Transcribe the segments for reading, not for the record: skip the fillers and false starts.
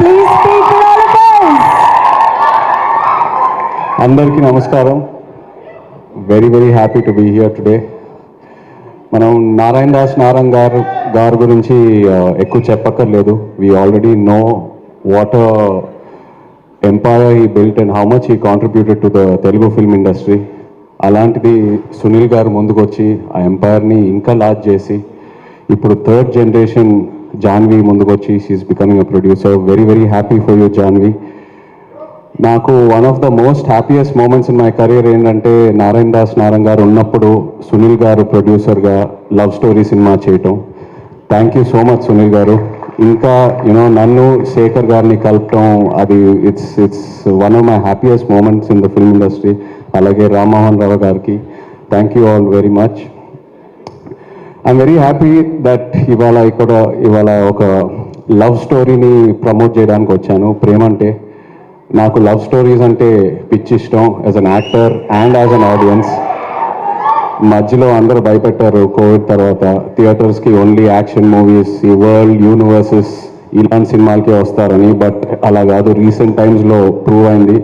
Please speak loud, please. అందరికీ నమస్కారం. Very happy to be here today. మనం నారాయణ దాస్ గారి గురించి ఎక్కువ చెప్పక్కర్లేదు. We already know what empire he built and how much he contributed to the Telugu film industry. అలాంటిది సునీల్ గారు ముందుకు వచ్చి ఆ ఎంపైర్ని ఇంకా లార్జ్ చేసి ఇప్పుడు థర్డ్ జనరేషన్ జాన్వి ముందుకు వచ్చి she's becoming a producer. Very happy for you Janhvi. నాకు one of the most happiest moments in my career ఏంటంటే నారాయణ దాస్ గారు ఉన్నప్పుడు సునీల్ గారు ప్రొడ్యూసర్గా లవ్ స్టోరీ సినిమా చేయటం. Thank you so much Sunil garu. ఇంకా నన్ను శేఖర్ గారిని కలపటం, అది it's one of my happiest moments in the film industry. అలాగే రామ్మోహన్ రావు గారికి thank you all very much. I'm very happy that ఇవాళ ఒక లవ్ స్టోరీని ప్రమోట్ చేయడానికి వచ్చాను. ప్రేమ అంటే నాకు లవ్ స్టోరీస్ అంటే పిచ్చి ఇష్టం as an actor and as an audience. మధ్యలో అందరూ భయపెట్టారు కోవిడ్ తర్వాత థియేటర్స్కి ఓన్లీ యాక్షన్ మూవీస్, ఈ వరల్డ్ యూనివర్సెస్ ఇలాంటి సినిమాలకే వస్తారని. బట్ అలా కాదు, రీసెంట్ టైమ్స్లో ప్రూవ్ అయింది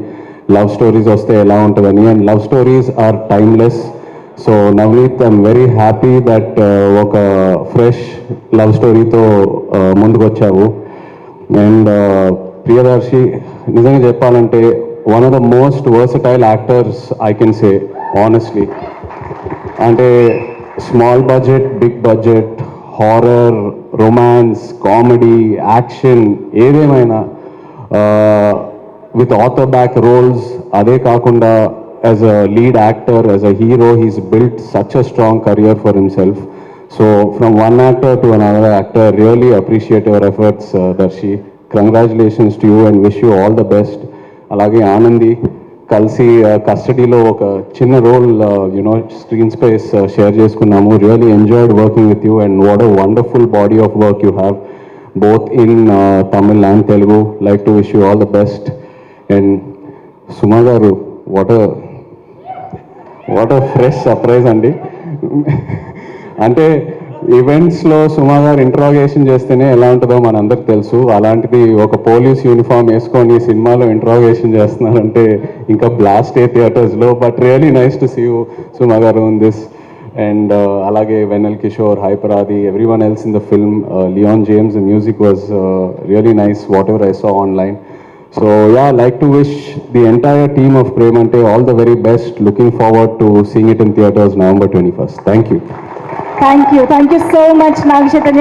లవ్ స్టోరీస్ వస్తే ఎలా ఉంటుందని. And love stories are timeless. So Navneet, I'm very happy that ఒక ఫ్రెష్ లవ్ స్టోరీతో ముందుకు వచ్చావు. అండ్ ప్రియదర్శి, నిజంగా చెప్పాలంటే one of the most versatile actors I can say honestly. అంటే small budget, big budget, horror, romance, comedy, action ఏదేమైనా with author back roles. అదే కాకుండా as a lead actor, as a hero, he's built such a strong career for himself. So from one actor to another actor, really appreciate your efforts Darshi. Congratulations to you and wish you all the best. అలాగే ఆనంది, కలిసి కస్టడీలో ఒక చిన్న role screen space share చేసుకున్నాము. Really enjoyed working with you and what a wonderful body of work you have both in Tamil and Telugu. Like to wish you all the best. And Suma garu, what a fresh surprise అండి. అంటే ఈవెంట్స్లో సుమా గారు interrogation చేస్తేనే ఎలా ఉంటుందో మనందరికి తెలుసు. అలాంటిది ఒక పోలీస్ యూనిఫామ్ వేసుకొని సినిమాలో ఇంట్రాగేషన్ చేస్తున్నారంటే ఇంకా బ్లాస్ట్ ఏ థియేటర్స్లో. But really nice to see you Suma garu in this. And అలాగే వెన్నెల్ కిషోర్, హైపరాది, everyone else in the film, Leon James, the music was really nice whatever I saw online. So yeah, I'd like to wish the entire team of Premante all the very best. Looking forward to seeing it in theaters November 21st. Thank you. Thank you so much, Nag Chaitanya.